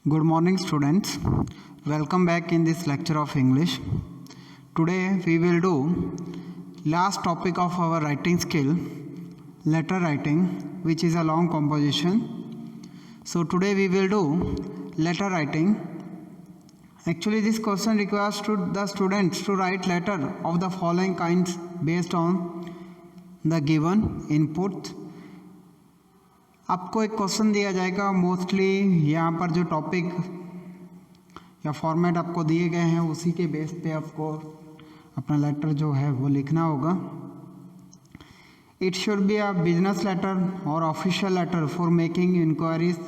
Good morning students, welcome back in this lecture of English. Today we will do last topic of our writing skill, letter writing, which is a long composition. So today we will do letter writing. Actually this question requires the students to write letter of the following kinds based on the given input. आपको एक question दिया जाएगा, mostly यहाँ पर जो topic या format आपको दिए गए हैं उसी के बेस पे आपको अपना लेटर जो है वो लिखना होगा. It should be a business letter और official letter for making inquiries,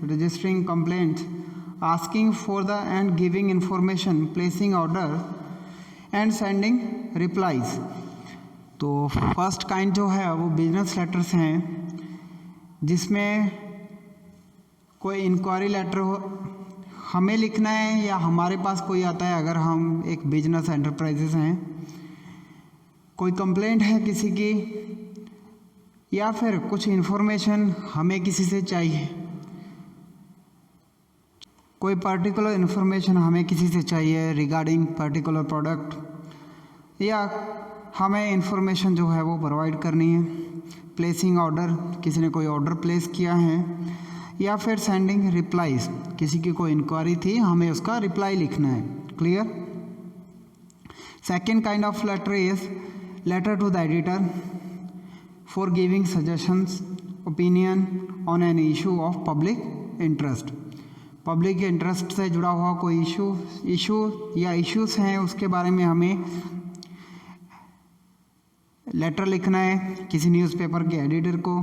registering complaints, asking for the and giving information, placing order and sending replies. तो फर्स्ट काइंड जो है वो बिजनेस लेटर्स हैं, जिसमें कोई इंक्वायरी लेटर हो, हमें लिखना है या हमारे पास कोई आता है, अगर हम एक बिजनेस एंटरप्राइजेस हैं, कोई कंप्लेंट है किसी की या फिर कुछ इन्फॉर्मेशन हमें किसी से चाहिए, कोई पर्टिकुलर इन्फॉर्मेशन हमें किसी से चाहिए रिगार्डिंग पर्टिकुलर प्रोडक्ट, या हमें इन्फॉर्मेशन जो है वो प्रोवाइड करनी है. प्लेसिंग ऑर्डर, किसी ने कोई ऑर्डर प्लेस किया है, या फिर सेंडिंग रिप्लाईज, किसी की कोई इंक्वायरी थी, हमें उसका रिप्लाई लिखना है. Clear. Second kind of letter is letter to the editor for giving suggestions, opinion on an issue of public interest. Public interest से जुड़ा हुआ कोई इशू या इश्यूज़ हैं उसके बारे में हमें लेटर लिखना है किसी न्यूज़पेपर के एडिटर को,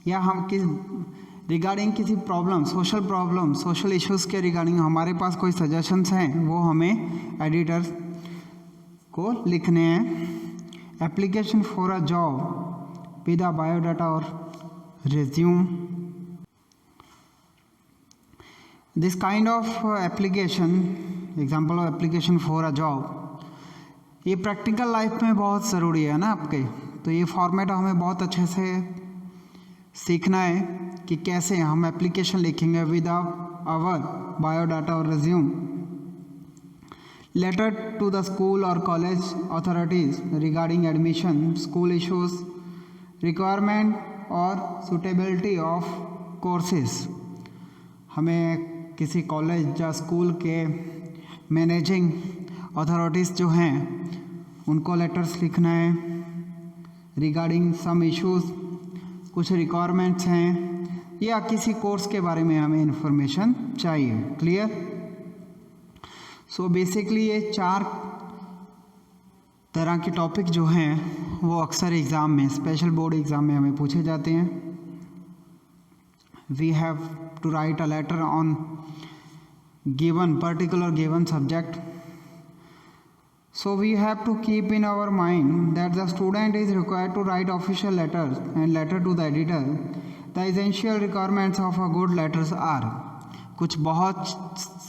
या हम रिगार्डिंग किसी प्रॉब्लम, सोशल इश्यूज़ के रिगार्डिंग हमारे पास कोई सजेशंस हैं वो हमें एडिटर को लिखने हैं. Application for a job with a biodata और resume. This kind of application, example of application for a job, ये प्रैक्टिकल लाइफ में बहुत ज़रूरी है ना आपके. तो ये फॉर्मेट हमें बहुत अच्छे से सीखना है कि कैसे हम एप्लीकेशन लिखेंगे विद आवर बायोडाटा और resume. Letter to the school और college authorities regarding admission, school issues, requirement और सुटेबिलिटी ऑफ कोर्सेज. हमें किसी कॉलेज या स्कूल के मैनेजिंग अथॉरिटीज़ जो हैं उनको लेटर्स लिखना है रिगार्डिंग सम इश्यूज़, कुछ रिक्वायरमेंट्स हैं, या किसी कोर्स के बारे में हमें इंफॉर्मेशन चाहिए. क्लियर. सो बेसिकली ये 4 तरह के टॉपिक जो हैं वो अक्सर एग्ज़ाम में, स्पेशल बोर्ड एग्ज़ाम में हमें पूछे जाते हैं. We have to write a letter on particular given subject. So we have to keep in our mind that the student is required to write official letters and letter to the editor. The essential requirements of a good letters are, कुछ बहुत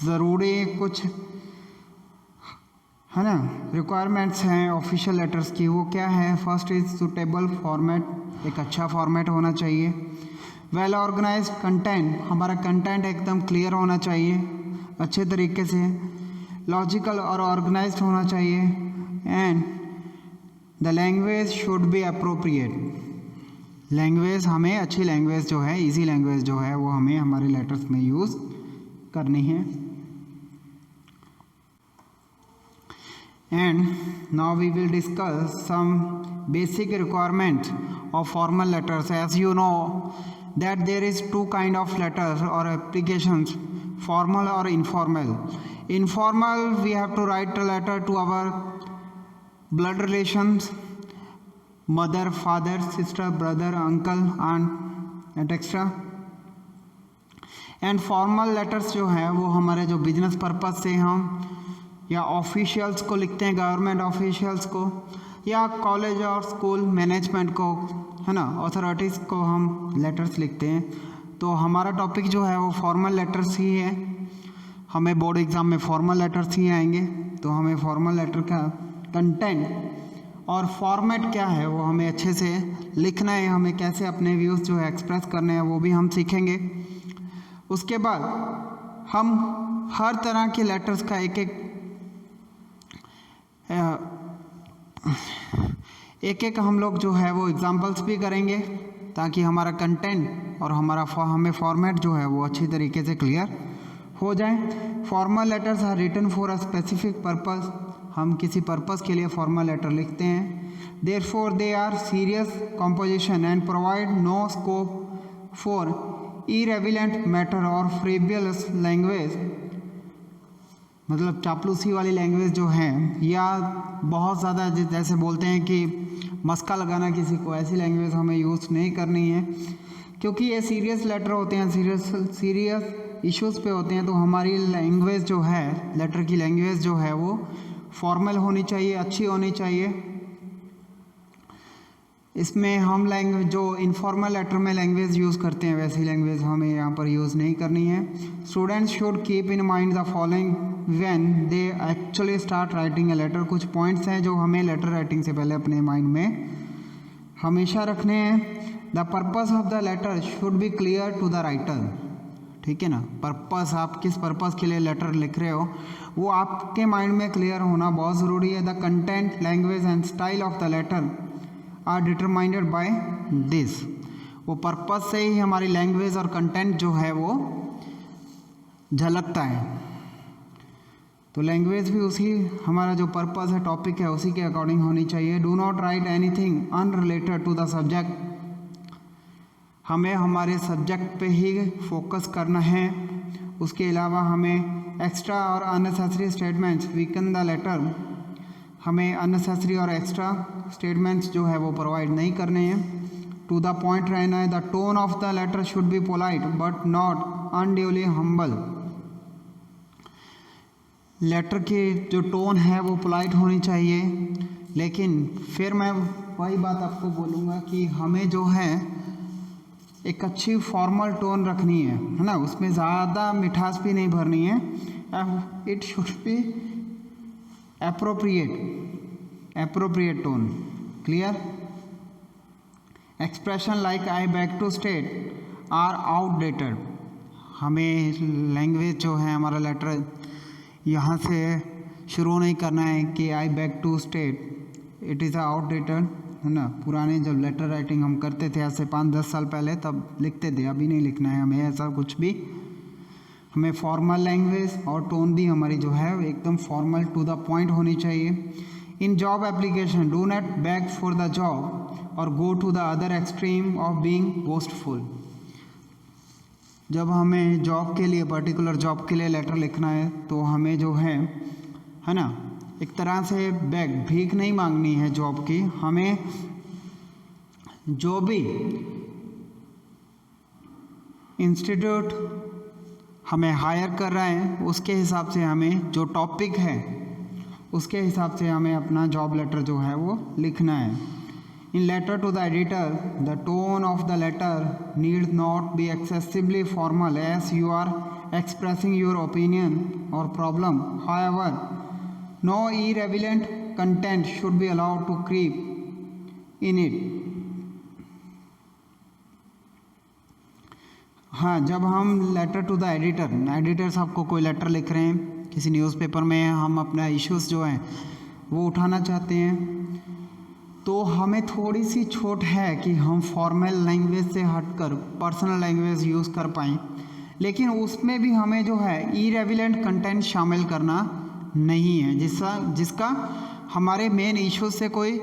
ज़रूरी कुछ है ना requirements हैं official letters की. वो क्या है? फर्स्ट इज सुटेबल फॉर्मेट, एक अच्छा फॉर्मेट होना चाहिए. वेल ऑर्गेनाइज्ड कंटेंट, हमारा कंटेंट एकदम क्लियर होना चाहिए, अच्छे तरीके से लॉजिकल और ऑर्गेनाइज्ड होना चाहिए. And the language should be appropriate. Language हमें अच्छी लैंग्वेज जो है, इजी लैंग्वेज जो है वो हमें हमारे लेटर्स में यूज़ करनी है. And now we will discuss some basic requirements of formal letters. As you know that there is 2 kind of letters or applications, formal or informal. Informal, we have to write a letter to our blood relations, mother, father, sister, brother, uncle, aunt, etc. And formal letters जो है वो हमारे जो business purpose से हम या officials को लिखते हैं, गवर्नमेंट ऑफिशियल्स को, या कॉलेज और स्कूल मैनेजमेंट को, है ना, अथॉरिटीज़ को हम लेटर्स लिखते हैं. तो हमारा टॉपिक जो है वो फॉर्मल लेटर्स ही है. हमें बोर्ड एग्ज़ाम में फॉर्मल लेटर्स ही आएंगे. तो हमें फॉर्मल लेटर का कंटेंट और फॉर्मेट क्या है वो हमें अच्छे से लिखना है. हमें कैसे अपने व्यूज़ जो है एक्सप्रेस करने हैं वो भी हम सीखेंगे. उसके बाद हम हर तरह के लेटर्स का एक एक हम लोग जो है वो एग्जांपल्स भी करेंगे, ताकि हमारा कंटेंट और हमें फॉर्मेट जो है वो अच्छी तरीके से क्लियर हो जाए। Formal letters are written for a specific purpose, हम किसी पर्पस के लिए फॉर्मल लेटर लिखते हैं। Therefore they are serious composition and provide no scope for irrelevant matter और फ्रिवोलस लैंग्वेज, मतलब चापलूसी वाली लैंग्वेज जो है, या बहुत ज़्यादा जैसे बोलते हैं कि मस्का लगाना किसी को, ऐसी लैंग्वेज हमें यूज़ नहीं करनी है, क्योंकि ये सीरियस लेटर होते हैं, सीरियस इश्यूज़ पे होते हैं। तो हमारी लैंग्वेज जो है, लेटर की लैंग्वेज जो है वो फॉर्मल होनी चाहिए, अच्छी होनी चाहिए। इसमें हम लैंग्वेज जो इनफॉर्मल लेटर में लैंग्वेज यूज़ करते हैं, वैसी लैंग्वेज हमें यहाँ पर यूज़ नहीं करनी है। Students should keep in mind the following when they actually start writing a letter. कुछ पॉइंट्स हैं जो हमें लेटर राइटिंग से पहले अपने माइंड में हमेशा रखने हैं। The purpose of the letter should be clear to the writer, ठीक है ना। पर्पस, आप किस पर्पस के लिए लेटर लिख रहे हो वो आपके माइंड में क्लियर होना बहुत ज़रूरी है। The content, language and style of the letter are determined by this. वो पर्पस से ही हमारी लैंग्वेज और कंटेंट जो है वो झलकता है। तो लैंग्वेज भी उसी, हमारा जो पर्पस है, टॉपिक है, उसी के अकॉर्डिंग होनी चाहिए। Do not write anything unrelated to the subject, हमें हमारे सब्जेक्ट पे ही फोकस करना है। उसके अलावा हमें एक्स्ट्रा और unnecessary statements weaken the letter, हमें अननेसेसरी और एक्स्ट्रा स्टेटमेंट्स जो है वो प्रोवाइड नहीं करने हैं। टू द पॉइंट रहना है। The tone of the letter should be polite but not unduly humble, letter की जो टोन है वो पोलाइट होनी चाहिए। लेकिन फिर मैं वही बात आपको बोलूँगा कि हमें जो है एक अच्छी फॉर्मल टोन रखनी है ना, उसमें ज़्यादा मिठास भी नहीं भरनी है। It should B appropriate tone, clear? Expression like I beg to state are outdated, हमें लैंग्वेज जो है, हमारा लेटर यहाँ से शुरू नहीं करना है कि I beg to state, it is outdated, है ना। पुराने जब लेटर राइटिंग हम करते थे आज से 5-10 साल पहले, तब लिखते थे, अभी नहीं लिखना है हमें ऐसा कुछ भी। हमें फॉर्मल लैंग्वेज और टोन भी हमारी जो है एकदम फॉर्मल टू द पॉइंट होनी चाहिए। In job application do not beg for the job और go to the other extreme of being boastful. जब हमें जॉब के लिए, पर्टिकुलर जॉब के लिए लेटर लिखना है, तो हमें जो है ना, एक तरह से भीख नहीं मांगनी है जॉब की। हमें जो भी इंस्टीट्यूट हमें हायर कर रहा है उसके हिसाब से, हमें जो टॉपिक है उसके हिसाब से हमें अपना जॉब लेटर जो है वो लिखना है। In letter to the editor the tone of the letter need not be excessively formal as you are expressing your opinion और problem. However no irrelevant content should be allowed to creep in it. हाँ, जब हम letter to the editors आपको कोई letter लिख रहे हैं किसी न्यूज़पेपर में, हम अपना इश्यूज़ जो हैं वो उठाना चाहते हैं, तो हमें थोड़ी सी छूट है कि हम फॉर्मल लैंग्वेज से हटकर पर्सनल लैंग्वेज यूज़ कर पाएँ। लेकिन उसमें भी हमें जो है इरेविलेंट कंटेंट शामिल करना नहीं है, जिसका हमारे मेन इश्यूज से कोई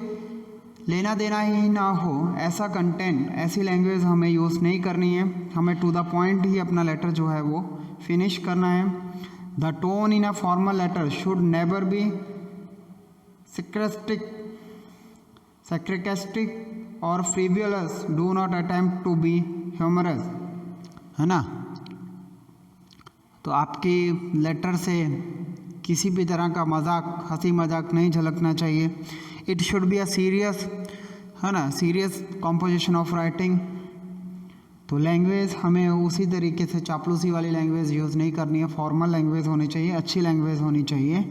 लेना देना ही ना हो, ऐसा कंटेंट, ऐसी लैंग्वेज हमें यूज़ नहीं करनी है। हमें टू द पॉइंट ही अपना लेटर जो है वो फिनिश करना है। The tone in a formal letter should never be sarcastic और frivolous. Do not attempt to be humorous, है ना। तो आपकी लेटर से किसी भी तरह का मजाक, हंसी मजाक नहीं झलकना चाहिए। It should be a serious, है ना, सीरियस कॉम्पोजिशन ऑफ राइटिंग। तो लैंग्वेज हमें उसी तरीके से चापलूसी वाली लैंग्वेज यूज़ नहीं करनी है, फॉर्मल लैंग्वेज होनी चाहिए, अच्छी लैंग्वेज होनी चाहिए,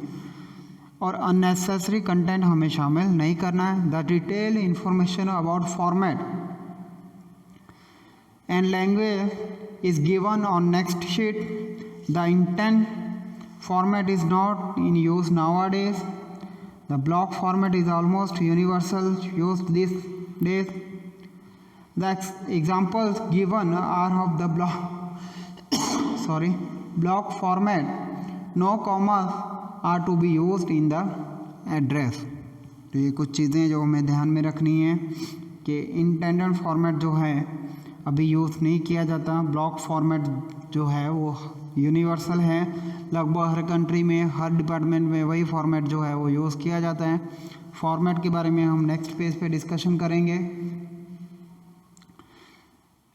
और अननेसेसरी कंटेंट हमें शामिल नहीं करना है। The detail information about format and language is given on next sheet. The intent format is not in use nowadays. The block format is almost universal used these days. The examples given are of the block format. No commas are to be used in the address. तो ये कुछ चीज़ें जो हमें ध्यान में रखनी है कि इंटेंडेड फॉर्मेट जो है अभी यूज़ नहीं किया जाता। ब्लॉक फॉर्मेट जो है वो यूनिवर्सल है, लगभग हर कंट्री में, हर डिपार्टमेंट में वही फॉर्मेट जो है वो यूज़ किया जाता है। फॉर्मेट के बारे में हम नेक्स्ट पेज पे डिस्कशन करेंगे।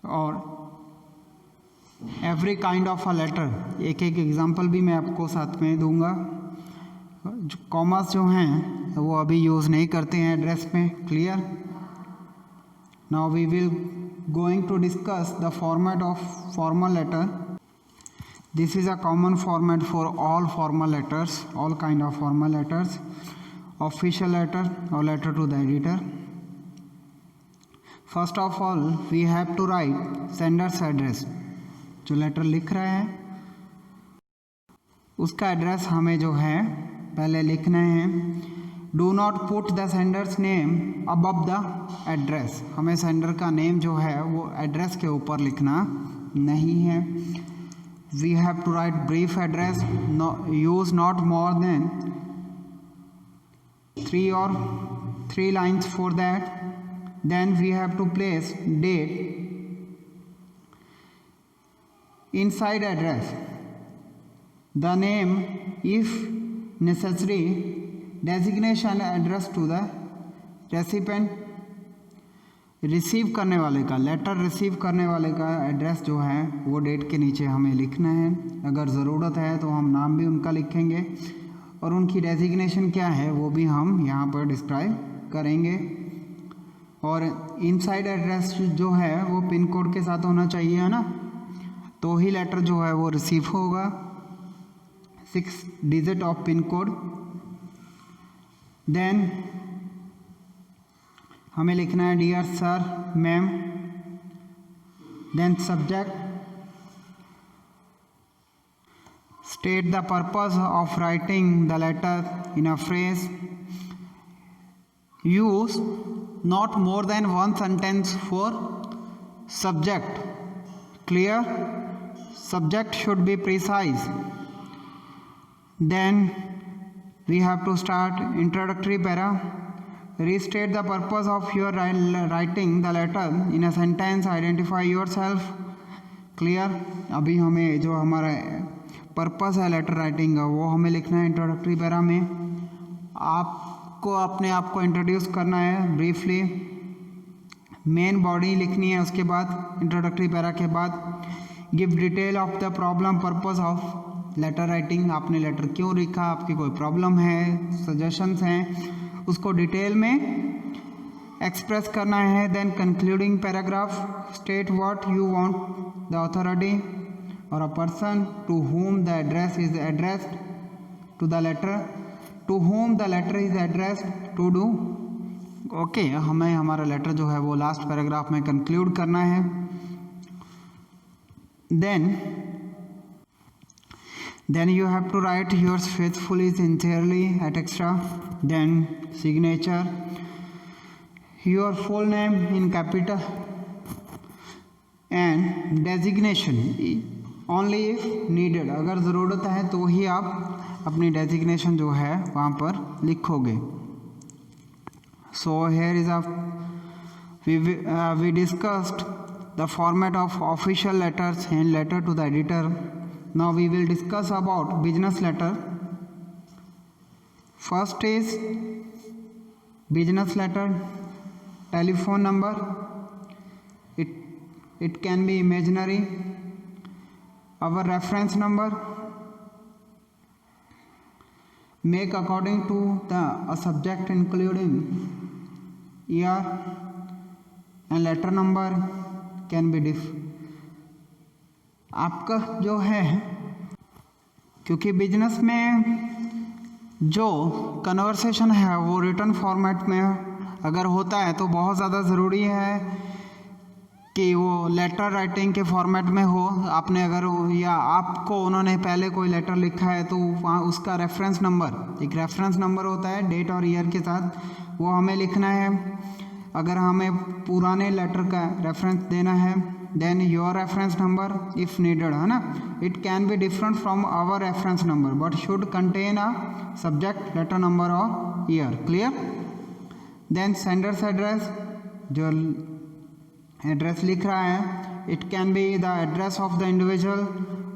और every kind of a letter, एक एक एग्जांपल भी मैं आपको साथ में दूंगा। कॉमर्स जो हैं वो अभी यूज़ नहीं करते हैं एड्रेस में। Clear? Now we will going to discuss the format of formal letter. This is a common format for all formal letters, all kind of formal letters, official letter और letter to the editor. First of all we have to write sender's address. जो letter लिख रहे हैं उसका address हमें जो है पहले लिखना है। Do not put the sender's name above the address. हमें सेंडर का नेम जो है वो एड्रेस के ऊपर लिखना नहीं है। We have to write brief address, use not more than 3 lines for that. Then we have to place date inside address, the name if necessary, designation address to the recipient। Receive करने वाले का, letter receive करने वाले का address जो है वो date के नीचे हमें लिखना है। अगर ज़रूरत है तो हम नाम भी उनका लिखेंगे और उनकी डेजिग्नेशन क्या है वो भी हम यहाँ पर डिस्क्राइब करेंगे। और इनसाइड एड्रेस जो है वो पिन कोड के साथ होना चाहिए, है ना, तो ही लेटर जो है वो रिसीव होगा। 6 digit of pin code. Then हमें लिखना है dear sir, ma'am. Then subject, state the purpose of writing the letter in a phrase. Use not more than 1 sentence for subject। Clear? Subject should be precise। Then we have to start introductory para। Restate the purpose of your writing the letter in a sentence, identify yourself। Clear? अभी हमें जो हमारा purpose है letter writing का वो हमें लिखना है इंट्रोडक्टरी पैरा में। आपको अपने आप को इंट्रोड्यूस करना है ब्रीफली। मेन बॉडी लिखनी है उसके बाद इंट्रोडक्टरी पैरा के बाद। Give detail of the problem purpose of letter writing. आपने लेटर क्यों लिखा, आपकी कोई प्रॉब्लम है, सजेशंस हैं, उसको डिटेल में एक्सप्रेस करना है। Then concluding paragraph, state what you want the authority और a person to whom the address is addressed to the letter, to whom the letter is addressed to do। Okay, हमें हमारा letter जो है वो last paragraph में conclude करना है। then you have to write yours faithfully, sincerely, etc. then signature, your full name in capital and designation only if needed। अगर ज़रूरत है तो ही आप अपनी डेजिग्नेशन जो है वहाँ पर लिखोगे। So here is we discussed the format of official letters and letter to the editor। Now we will discuss about business letter। First is business letter, telephone number, it can be imaginary, our reference number, make according to a subject including year and letter number can be आपका जो है, क्योंकि business में जो conversation है वो return format में अगर होता है तो बहुत ज़्यादा ज़रूरी है कि वो लेटर राइटिंग के फॉर्मेट में हो, आपने अगर या आपको उन्होंने पहले कोई लेटर लिखा है तो वहाँ उसका रेफरेंस नंबर, एक रेफरेंस नंबर होता है डेट और ईयर के साथ, वो हमें लिखना है। अगर हमें पुराने लेटर का रेफरेंस देना है then your reference number if needed, है ना। It can be different from our reference number but should contain a subject, letter number और year, clear. Then sender's address, जो एड्रेस लिख रहा है, it can be the address of the individual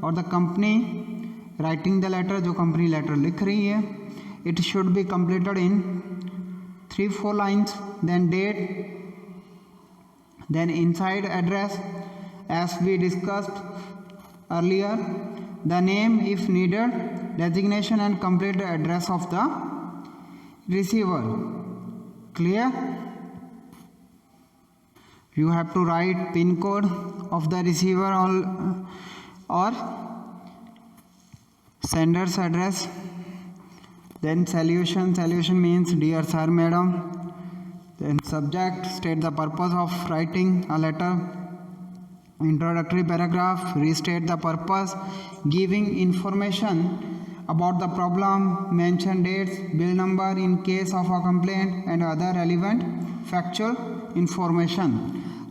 और the company writing the letter, जो company letter लिख रही है। It should be completed in 3-4 lines, then date, then inside address as we discussed earlier, the name if needed, designation and complete address of the receiver, clear. You have to write pin code of the receiver or sender's address. Then solution means dear sir, madam. Then subject, state the purpose of writing a letter. Introductory paragraph, restate the purpose, giving information about the problem, mention dates, bill number in case of a complaint and other relevant factual information.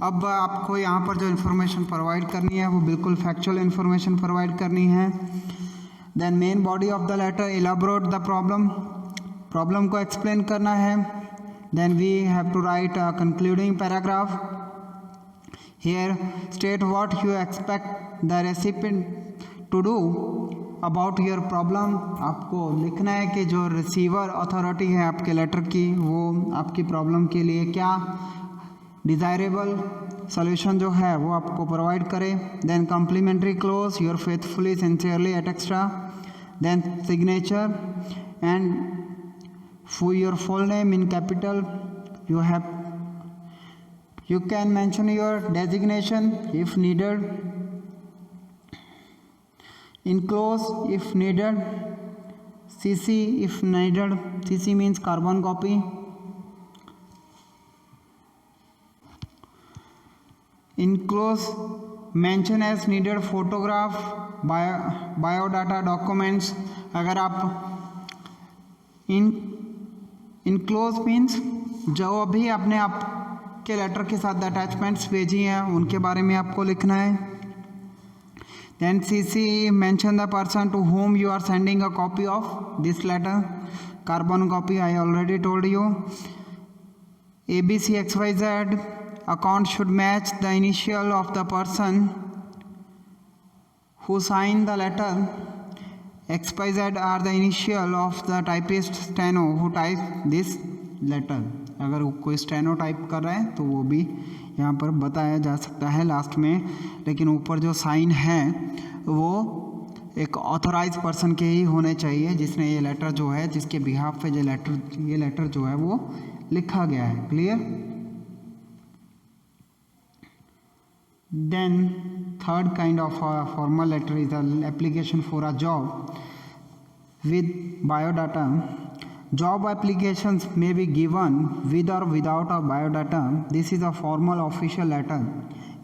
अब आपको यहाँ पर जो information provide करनी है वो बिल्कुल factual information provide करनी है। Then main body of the letter, elaborate the problem को एक्सप्लेन करना है। Then we have to write a concluding paragraph, here state what you expect the recipient to do about your problem. आपको लिखना है कि जो रिसीवर अथॉरिटी है आपके लेटर की, वो आपकी प्रॉब्लम के लिए क्या डिज़ायरेबल सोल्यूशन जो है वो आपको प्रोवाइड करे। Then complimentary close, yours faithfully sincerely etcetera. Then signature and your full name in capital. You can mention your designation if needed, enclose if needed, CC if needed. CC means carbon copy. Enclose, mention as needed photograph, biodata documents. अगर आप enclose means जो अभी आपने आपके letter के साथ attachments भेजी हैं उनके बारे में आपको लिखना है। Then CC, mention the person to whom you are sending a copy of this letter, carbon copy I already told you. ABCXYZ account should match the initial of the person who signed the letter. XYZ are the initial of the typist steno who typed this letter. अगर कोई steno type कर रहा है तो वो भी यहाँ पर बताया जा सकता है लास्ट में, लेकिन ऊपर जो साइन है वो एक ऑथोराइज पर्सन के ही होने चाहिए जिसने ये लेटर जो है, जिसके बिहाफ पे ये लेटर जो है वो लिखा गया है। Clear. Then third kind of a formal letter is an application for a job with biodata. Job applications may be given with or without a biodata. This is a formal official letter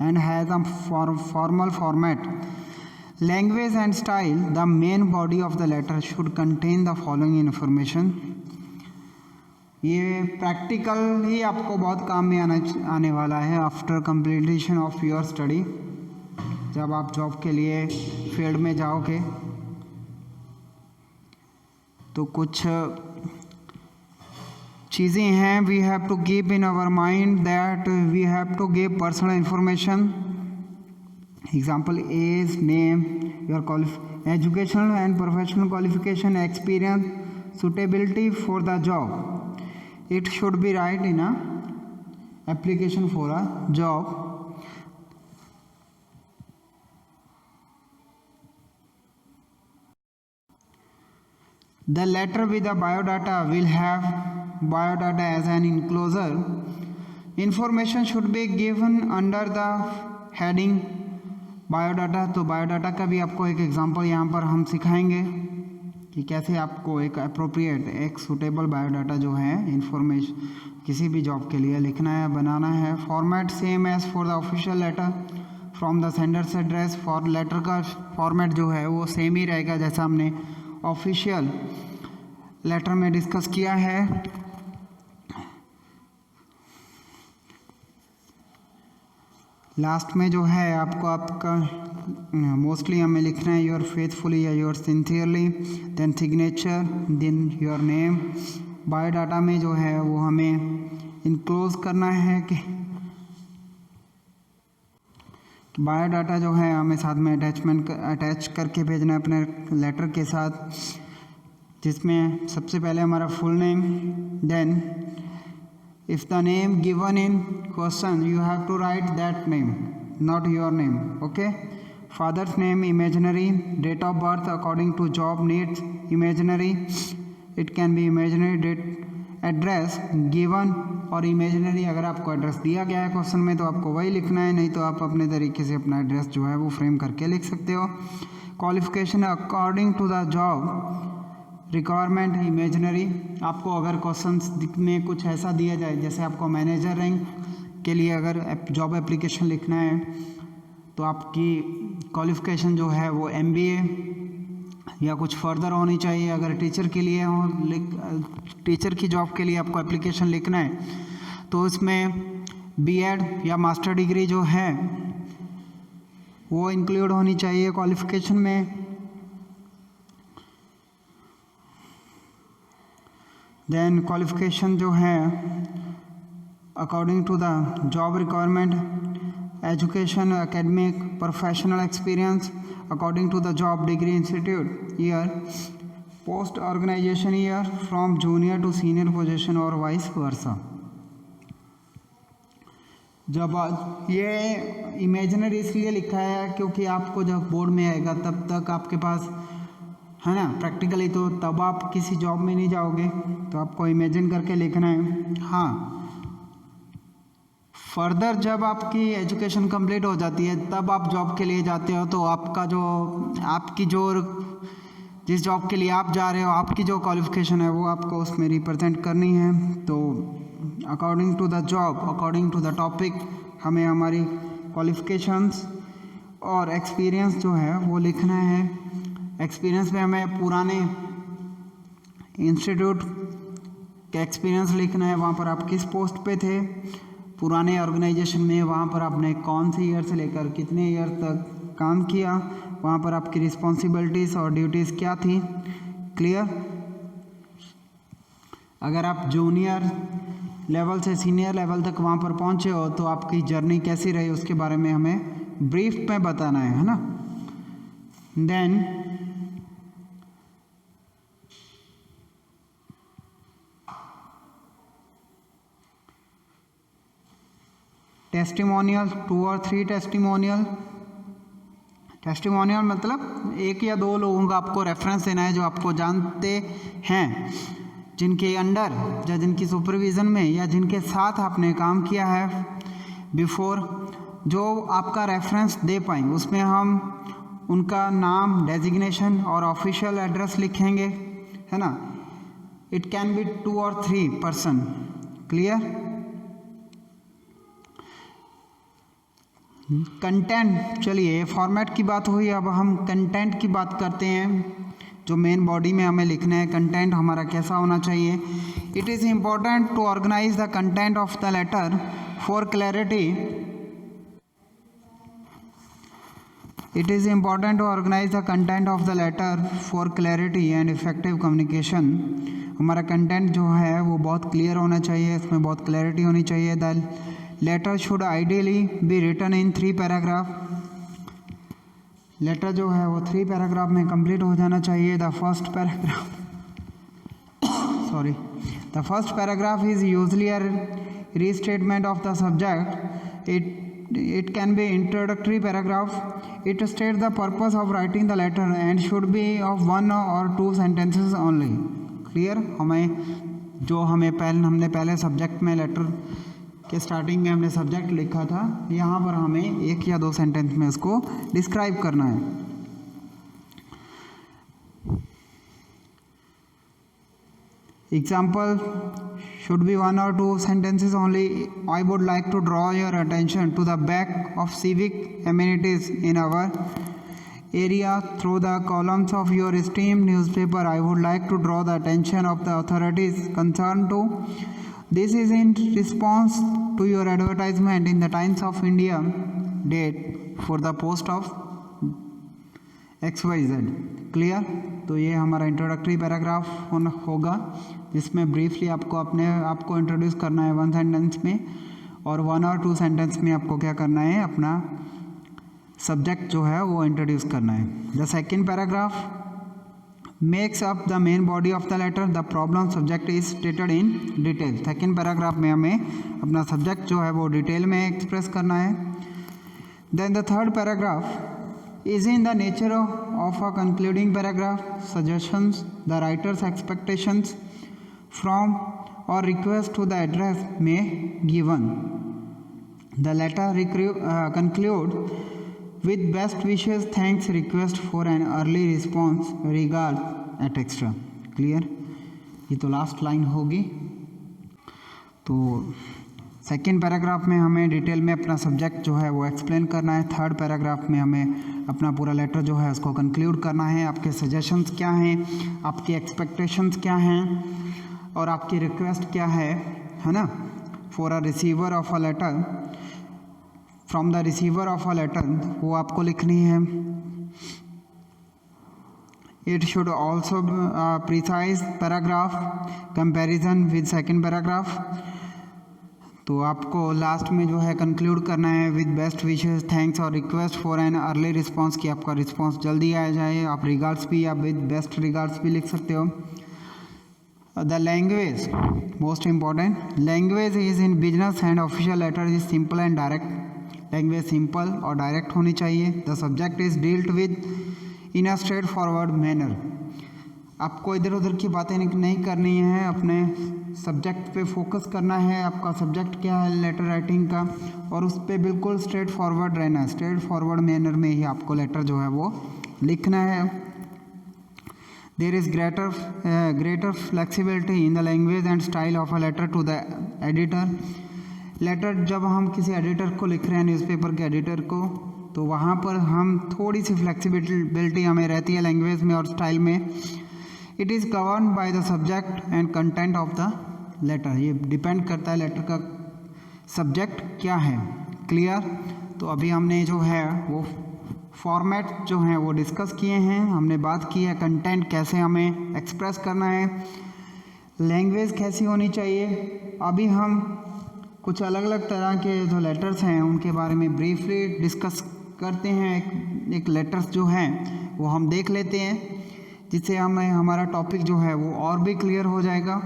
and has a formal format, language and style. The main body of the letter should contain the following information. ये practical ही आपको बहुत काम में आने वाला है after completion of your study. जब आप जॉब के लिए फील्ड में जाओगे तो कुछ चीज़ें हैं we have to keep in our mind that we have to give personal information. Example age, name, your educational and professional qualification, experience, suitability for the job. It should be right in a application for a job. The letter with the biodata will have biodata as an enclosure. Information should be given under the heading biodata. तो biodata का भी आपको एक example यहाँ पर हम सिखाएंगे कि कैसे आपको एक अप्रोप्रिएट, एक सूटेबल बायोडाटा जो है इंफॉर्मेशन किसी भी जॉब के लिए लिखना है, बनाना है। Format same as for the official letter from the sender's address. For letter का फॉर्मेट जो है वो सेम ही रहेगा जैसा हमने ऑफिशियल लेटर में डिस्कस किया है। लास्ट में जो है आपको आपका मोस्टली हमें लिखना है योर फेथफुली या yours sincerely, then signature, then your name. Biodata में जो है वो हमें इनक्लोज करना है कि बायोडाटा जो है हमें साथ में अटैच करके भेजना है अपने लेटर के साथ, जिसमें सबसे पहले हमारा full name, then if the name given in question you have to write that name, not your name. Okay, father's name imaginary, date of birth according to job needs imaginary, it can be imaginary, date, address given और imaginary। अगर आपको address दिया गया है question में तो आपको वही लिखना है, नहीं तो आप अपने तरीके से अपना एड्रेस जो है वो फ्रेम करके लिख सकते हो। Qualification according to the job requirement imaginary. आपको अगर क्वेश्चंस में कुछ ऐसा दिया जाए जैसे आपको मैनेजर रैंक के लिए अगर जॉब एप्लीकेशन लिखना है तो आपकी क्वालिफिकेशन जो है वो MBA या कुछ फर्दर होनी चाहिए। अगर टीचर के लिए हो, टीचर की जॉब के लिए आपको एप्लीकेशन लिखना है तो इसमें B.Ed या मास्टर डिग्री जो है वो इंक्लूड होनी चाहिए क्वालिफिकेशन में। देन क्वालिफिकेशन जो है according to the job requirement, education, academic, professional experience according to the job, degree, institute, year, post organisation year, from junior to senior position और वाइस वर्सा। जब ये इमेजिनरी इसलिए लिखा है क्योंकि आपको जब बोर्ड में आएगा तब तक आपके पास है ना प्रैक्टिकली, तो तब आप किसी जॉब में नहीं जाओगे, तो आपको इमेजिन करके लिखना है। हाँ, फर्दर जब आपकी एजुकेशन कंप्लीट हो जाती है तब आप जॉब के लिए जाते हो तो आपकी जो जिस जॉब के लिए आप जा रहे हो आपकी जो क्वालिफिकेशन है वो आपको उसमें रिप्रेजेंट करनी है। तो according to the job, according to the topic हमें हमारी क्वालिफिकेशंस और एक्सपीरियंस जो है वो लिखना है। एक्सपीरियंस में हमें पुराने इंस्टीट्यूट का एक्सपीरियंस लिखना है, वहाँ पर आप किस पोस्ट पे थे, पुराने ऑर्गेनाइजेशन में वहाँ पर आपने कौन से ईयर से लेकर कितने ईयर तक काम किया, वहाँ पर आपकी रिस्पॉन्सिबिलिटीज़ और ड्यूटीज़ क्या थी। क्लियर। अगर आप जूनियर लेवल से सीनियर लेवल तक वहाँ पर पहुँचे हो तो आपकी जर्नी कैसी रही उसके बारे में हमें ब्रीफ में बताना है ना। देन टेस्टिमोनियल, 2 और 3 टेस्टिमोनियल। टेस्टिमोनियल मतलब 1 या 2 लोगों का आपको रेफरेंस देना है जो आपको जानते हैं, जिनके अंडर या जिनकी सुपरविज़न में या जिनके साथ आपने काम किया है बिफोर, जो आपका रेफरेंस दे पाएँ। उसमें हम उनका नाम, डेजिग्नेशन और ऑफिशियल एड्रेस लिखेंगे, है ना। इट कैन बी 2 और 3 पर्सन। क्लियर। कंटेंट, चलिए फॉर्मेट की बात हुई, अब हम कंटेंट की बात करते हैं। जो मेन बॉडी में हमें लिखना है कंटेंट हमारा कैसा होना चाहिए। It is important to organise the content of the letter for clarity. It is important to organise the content of the letter for clarity and effective communication. हमारा कंटेंट जो है वो बहुत क्लियर होना चाहिए, इसमें बहुत क्लैरिटी होनी चाहिए। The letter should ideally be written in 3 paragraph. Letter जो है वो 3 पैराग्राफ में कंप्लीट हो जाना चाहिए। The first paragraph is usually a restatement of the subject. It can be introductory paragraph. It states the purpose of writing the letter and should be of 1 or 2 sentences only. Clear? हमने पहले subject में letter के starting में हमने subject लिखा था, यहाँ पर हमें 1 या 2 सेंटेंस में इसको डिस्क्राइब करना है। Example should be 1 or 2 sentences only. I would like to draw your attention to the back of civic amenities in our area through the columns of your esteemed newspaper. I would like to draw the attention of the authorities concerned to. This is in response to your advertisement in the Times of India date for the post of XYZ. Clear? तो ये हमारा introductory paragraph होगा जिसमें briefly आपको introduce करना है 1 sentence में, और 1 और 2 सेंटेंस में आपको क्या करना है, अपना सब्जेक्ट जो है वो इंट्रोड्यूस करना है. The second paragraph makes up the main body of the letter. The problem subject is stated in detail. Second paragraph में हमें अपना सब्जेक्ट जो है वो डिटेल में एक्सप्रेस करना है. Then the third paragraph is in the nature of a concluding paragraph. Suggestions, the writer's expectations from or request to the address may given. The letter conclude with best wishes, thanks, request for an early response, regards, etc. Clear? ये तो last line होगी. तो second paragraph में हमें detail में अपना subject जो है वो एक्सप्लेन करना है. थर्ड पैराग्राफ में हमें अपना पूरा लेटर जो है उसको कंक्लूड करना है. आपके सजेशंस क्या हैं, आपकी एक्सपेक्टेशंस क्या हैं और आपकी रिक्वेस्ट क्या है ना, for a receiver of a letter, from the receiver of a letter, वो आपको लिखनी है. It should also precise paragraph comparison with second paragraph. तो आपको लास्ट में जो है कंक्लूड करना है विद बेस्ट विशेस, थैंक्स और request for an early response, कि आपका रिस्पांस जल्दी आ जाए. आप रिगार्ड्स भी या विद बेस्ट रिगार्ड्स भी लिख सकते हो. The language most important. Language is in business and official letter is simple and direct. Language simple और डायरेक्ट होनी चाहिए. The subject is dealt with in a straightforward manner. आपको इधर उधर की बातें नहीं करनी है, अपने सब्जेक्ट पे फोकस करना है. आपका सब्जेक्ट क्या है लेटर राइटिंग का, और उस पर बिल्कुल स्ट्रेट फॉरवर्ड रहना है. स्ट्रेट फॉरवर्ड मैनर में ही आपको लेटर जो है वो लिखना है. There is greater flexibility in the language and style of a letter to the editor. Letter जब हम किसी एडिटर को लिख रहे हैं, न्यूज़पेपर के एडिटर को, तो वहाँ पर हम थोड़ी सी फ्लेक्सिबिलिटी हमें रहती है लैंग्वेज में और स्टाइल में. It is govern by the subject and content of the letter. ये डिपेंड करता है लेटर का सब्जेक्ट क्या है. क्लियर? तो अभी हमने जो है वो फॉर्मेट जो है वो डिस्कस किए हैं. हमने बात की है कंटेंट कैसे हमें एक्सप्रेस करना है, लैंग्वेज कैसी होनी चाहिए. अभी हम कुछ अलग अलग तरह के जो लेटर्स हैं उनके बारे में ब्रीफली डिस्कस करते हैं. एक लेटर्स जो हैं वो हम देख लेते हैं, जिससे हमें हमारा टॉपिक जो है वो और भी क्लियर हो जाएगा.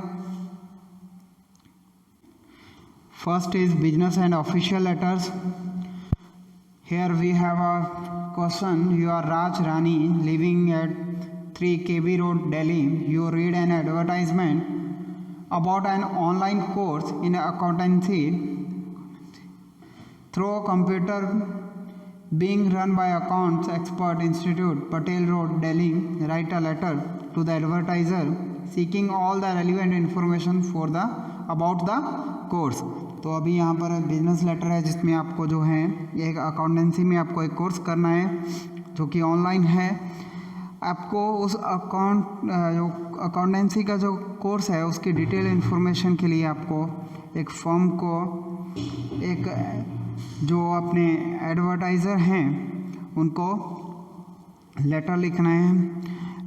First is business and official letters. Here we have a question. You are Raj Rani living at 3 KB road Delhi. You read an advertisement about an online course in accountancy through a computer being run by Accounts Expert Institute, Patel Road, Delhi. Write a letter to the advertiser seeking all the relevant information for the about the course. तो अभी यहाँ पर business letter है जिसमें आपको जो है एक अकाउंटेंसी में आपको एक कोर्स करना है जो कि ऑनलाइन है. आपको उस जो अकाउंटेंसी का जो कोर्स है उसकी डिटेल इन्फॉर्मेशन के लिए आपको एक फर्म को, एक जो अपने एडवर्टाइज़र हैं उनको लेटर लिखना है.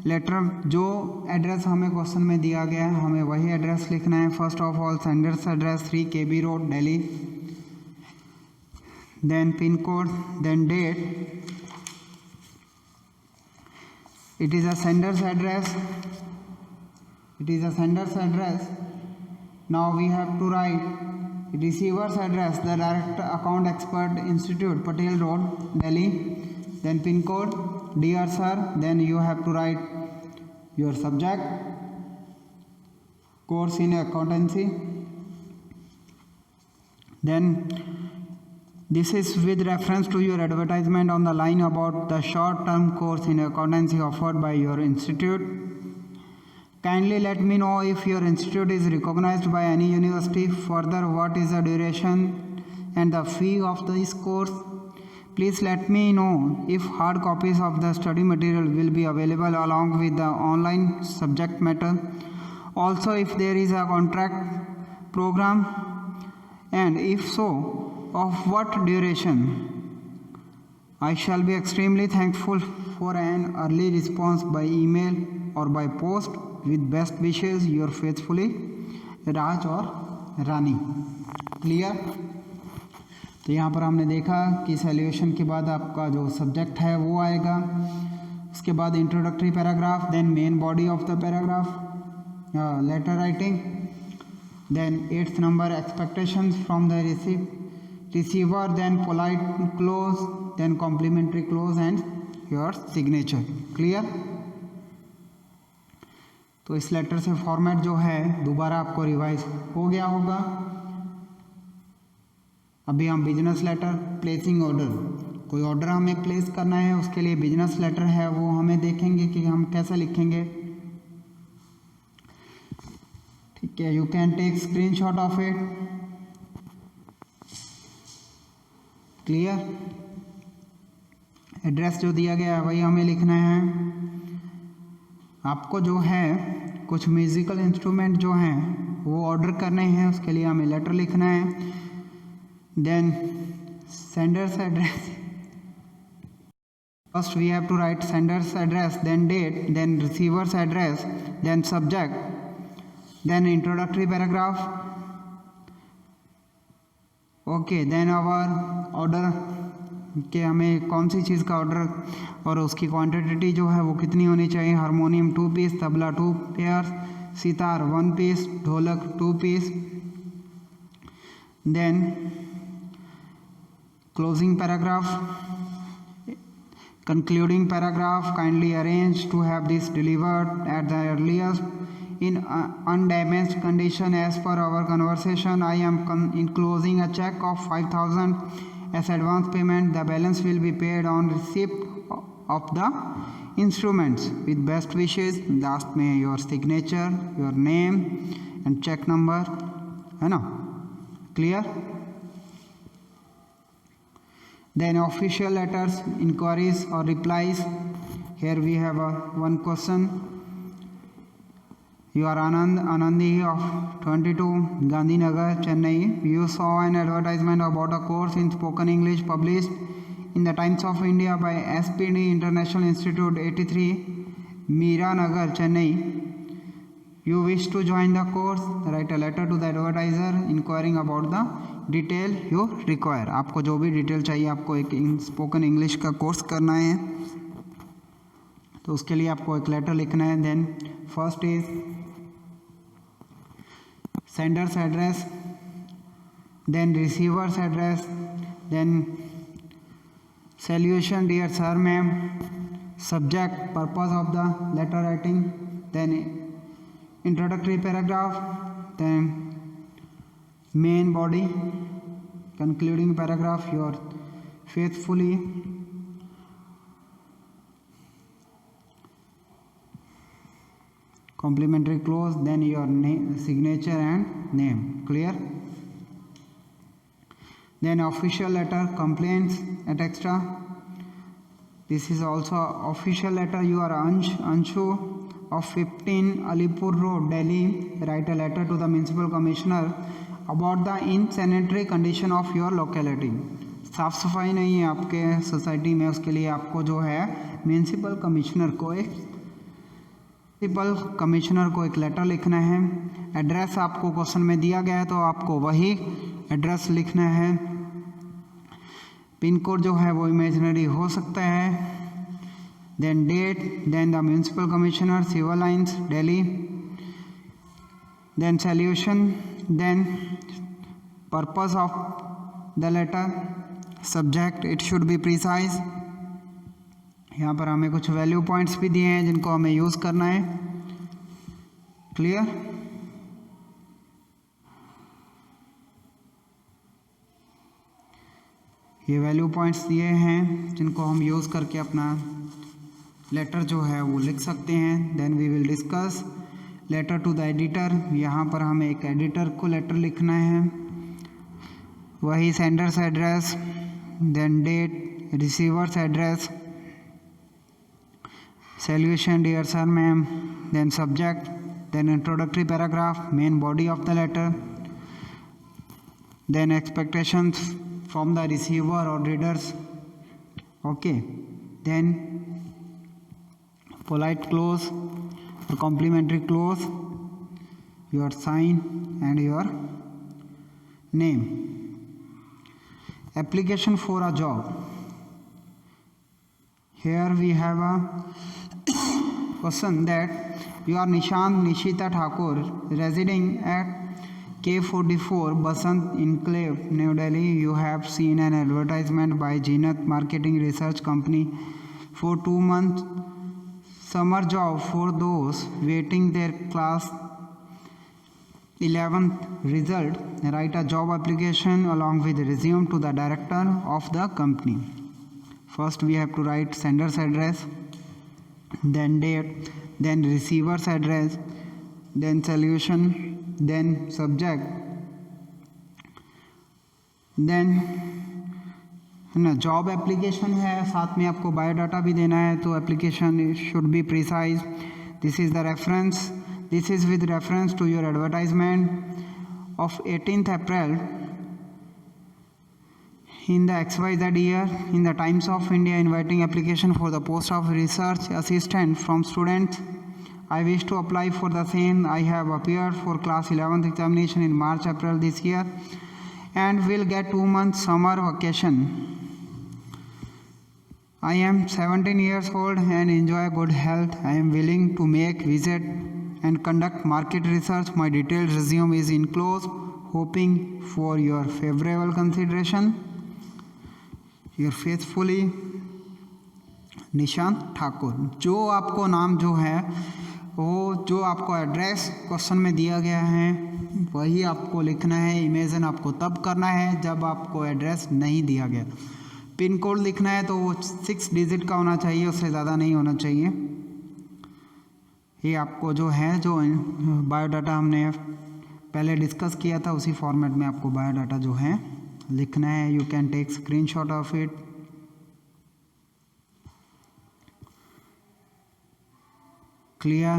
लेटर जो एड्रेस हमें क्वेश्चन में दिया गया है हमें वही एड्रेस लिखना है. First of all sender's address 3 KB road Delhi, then pin code, then date. It is a sender's address. It is a sender's address. Now we have to write receiver's address, the Direct Account Expert Institute, Patel Road, Delhi. Then pin code, dear sir. Then you have to write your subject, course in accountancy. Then this is with reference to your advertisement on the line about the short-term course in accountancy offered by your institute. Kindly let me know if your institute is recognized by any university. Further, what is the duration and the fee of this course? Please let me know if hard copies of the study material will be available along with the online subject matter. Also, if there is a contract program, and if so, of what duration? I shall be extremely thankful for an early response by email or by post. With best wishes, your faithfully राज और रानी। Clear? तो यहाँ पर हमने देखा कि solution के बाद आपका जो सब्जेक्ट है वो आएगा, उसके बाद introductory paragraph, then main body of the paragraph, letter writing, then 8th number expectations from the receiver, then polite close, then complimentary close and your signature. Clear? तो इस लेटर से फॉर्मेट जो है दोबारा आपको रिवाइज हो गया होगा। अभी हम बिजनेस लेटर, प्लेसिंग ऑर्डर, कोई ऑर्डर हमें प्लेस करना है, उसके लिए बिजनेस लेटर है वो हमें देखेंगे कि हम कैसे लिखेंगे। ठीक है, you can take screenshot of it. Clear? Address जो दिया गया है वही हमें लिखना है। आपको जो है कुछ म्यूजिकल इंस्ट्रूमेंट जो हैं वो ऑर्डर करने हैं, उसके लिए हमें लेटर लिखना है। Then sender's address, first we have to write sender's address, then date, then receiver's address, then subject, then introductory paragraph. Okay, then our order कि हमें कौन सी चीज़ का ऑर्डर और उसकी क्वांटिटी जो है वो कितनी होनी चाहिए। Harmonium 2 piece, tabla 2 pair, sitar 1 piece, dholak 2 piece. Then closing paragraph, concluding paragraph, kindly arrange to have this delivered at the earliest in undamaged condition as per our conversation. I am enclosing a check of 5,000 as advance payment. The balance will be paid on receipt of the instruments. With best wishes, last में your signature, your name and check number, है ना? Clear? Then official letters, inquiries or replies. Here we have one question. You are Anandi of 22 Gandhinagar, Chennai. You saw an advertisement about a course in spoken English published in the Times of India by SPD International Institute 83 Meeranagar, Chennai. You wish to join the course. Write a letter to the advertiser inquiring about the detail you require. आपको जो भी detail चाहिए, आपको एक spoken English का course करना है तो उसके लिए आपको एक लेटर लिखना है। Then first is sender's address, then receiver's address, then salutation dear sir ma'am, subject, purpose of the letter writing, then introductory paragraph, then main body, concluding paragraph, your faithfully, complimentary clause, then your name, signature and name. Clear? Then official letter, complaints et extra. This is also official letter. You are Anshu of 15 Alipur Road, Delhi. Write a letter to the municipal commissioner about the insanitary condition of your locality. साफ़ सफाई नहीं है आपके society में, उसके लिए आपको जो है म्यूनसिपल कमिश्नर को एक लेटर लिखना है। एड्रेस आपको क्वेश्चन में दिया गया है तो आपको वही एड्रेस लिखना है। पिन कोड जो है वो इमेजिनरी हो सकता है। Then date, then the municipal commissioner, civil lines, Delhi. Then solution, then purpose of the letter, subject, it should be precise. यहाँ पर हमें कुछ वैल्यू पॉइंट्स भी दिए हैं जिनको हमें यूज़ करना है। क्लियर? ये वैल्यू पॉइंट्स दिए हैं जिनको हम यूज़ करके अपना लेटर जो है वो लिख सकते हैं। Then we will discuss letter to the editor, यहाँ पर हमें एक एडिटर को लेटर लिखना है, वही sender's address, then date, receiver's address, salutation dear sir ma'am, then subject, then introductory paragraph, main body of the letter, then expectations from the receiver or readers, okay, then polite close or complimentary close, your sign and your name. Application for a job. Here we have a question that you are Nishant Nishita Thakur, residing at K44 Basant Enclave, New Delhi. You have seen an advertisement by Zenith Marketing Research Company for 2 months summer job for those waiting their class 11th result. Write a job application along with resume to the director of the company. First we have to write sender's address, then date, then receiver's address, then solution, then subject, then ना job application है, साथ में आपको biodata भी देना है, तो application should be precise. This is the reference, this is with reference to your advertisement of 18th April in the XYZ year in the Times of India, inviting application for the post of research assistant from students. I wish to apply for the same. I have appeared for class 11th examination in March April this year and will get 2 months summer vacation. I am 17 years old and enjoy good health. I am willing to make visit and conduct market research. My detailed resume is enclosed, hoping for your favorable consideration. Your faithfully Nishant Thakur. जो आपको नाम जो है वो जो आपको address question में दिया गया है वही आपको लिखना है. इमेजिन आपको तब करना है जब आपको एड्रेस नहीं दिया गया. पिन कोड लिखना है तो वो 6 डिजिट का होना चाहिए, उससे ज़्यादा नहीं होना चाहिए. ये आपको जो है, जो बायोडाटा हमने पहले डिस्कस किया था उसी फॉर्मेट में आपको बायोडाटा जो है लिखना है. You can take screenshot of it. Clear?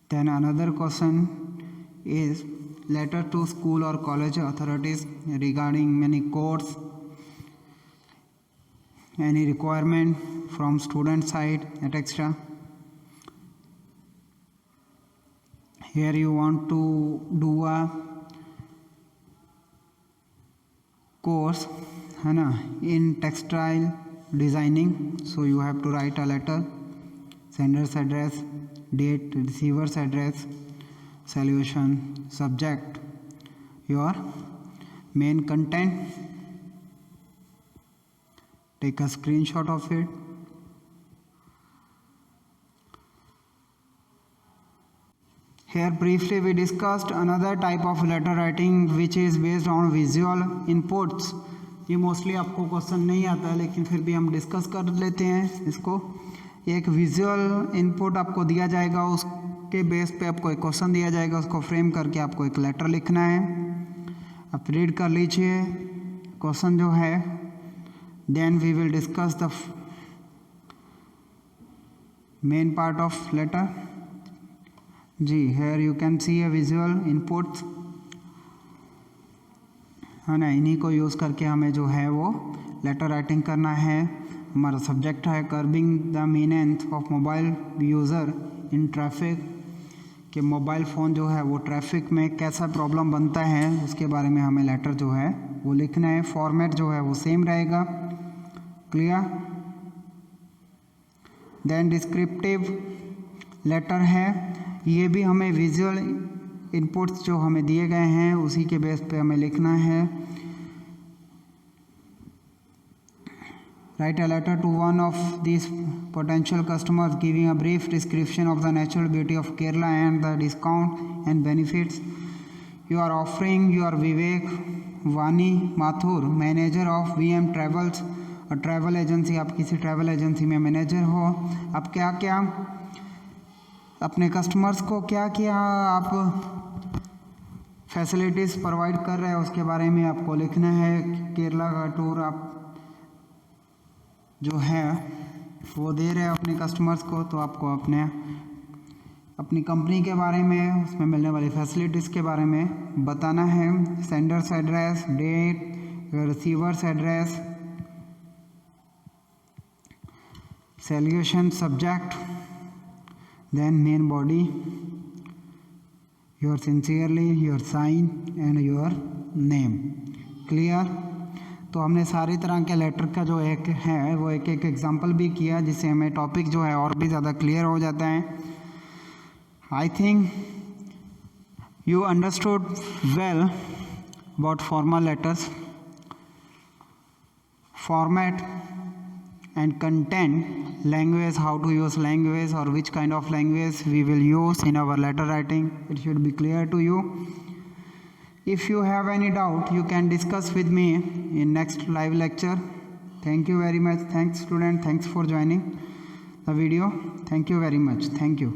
Then another question is letter to school or college authorities regarding many course, any requirement from student side, etc. Here you want to do a course है ना in textile designing, so you have to write a letter, sender's address, date, receiver's address, solution, subject, your main content. Take a screenshot of it. Here briefly we discussed another type of letter writing which is based on visual inputs. ये mostly आपको question नहीं आता है लेकिन फिर भी हम discuss कर लेते हैं इसको. एक विजुअल इनपुट आपको दिया जाएगा, उसके बेस पे आपको एक क्वेश्चन दिया जाएगा, उसको फ्रेम करके आपको एक लेटर लिखना है. आप रीड कर लीजिए क्वेश्चन जो है. Then we will discuss the main part of letter. जी here you can see a visual inputs है ना, इन्हीं को यूज़ करके हमें जो है वो लेटर राइटिंग करना है. हमारा सब्जेक्ट है curbing the menace of mobile user in traffic, कि मोबाइल फ़ोन जो है वो ट्रैफिक में कैसा प्रॉब्लम बनता है उसके बारे में हमें लेटर जो है वो लिखना है. फॉर्मेट जो है वो सेम रहेगा. क्लियर? देन डिस्क्रिप्टिव लेटर है, ये भी हमें विजुअल इनपुट्स जो हमें दिए गए हैं उसी के बेस पे हमें लिखना है. Write a letter to one of these potential customers giving a brief description of the natural beauty of Kerala and the discount and benefits you are offering. You are Vivek Vani Mathur, manager of VM Travels, a travel agency. आप किसी travel agency में manager हो. आप क्या क्या अपने customers को क्या क्या आप फैसिलिटीज़ प्रोवाइड कर रहे हैं उसके बारे में आपको लिखना है। केरला का टूर आप जो है वो दे रहे हैं अपने कस्टमर्स को, तो आपको अपनी कंपनी के बारे में, उसमें मिलने वाली फैसिलिटीज़ के बारे में बताना है। Sender's address, date, receiver's address, salutation subject, then main body, yours sincerely, your sign and your name. Clear? तो हमने सारी तरह के लेटर का जो एक है वो एक एग्जांपल भी किया, जिससे हमें टॉपिक जो है और भी ज़्यादा क्लियर हो जाता है। I think you understood well about formal letters, format and content, language, how to use language or which kind of language we will use in our letter writing. It should be clear to you. If you have any doubt, you can discuss with me in next live lecture. Thank you very much. Thanks student. Thanks for joining the video. Thank you very much. Thank you.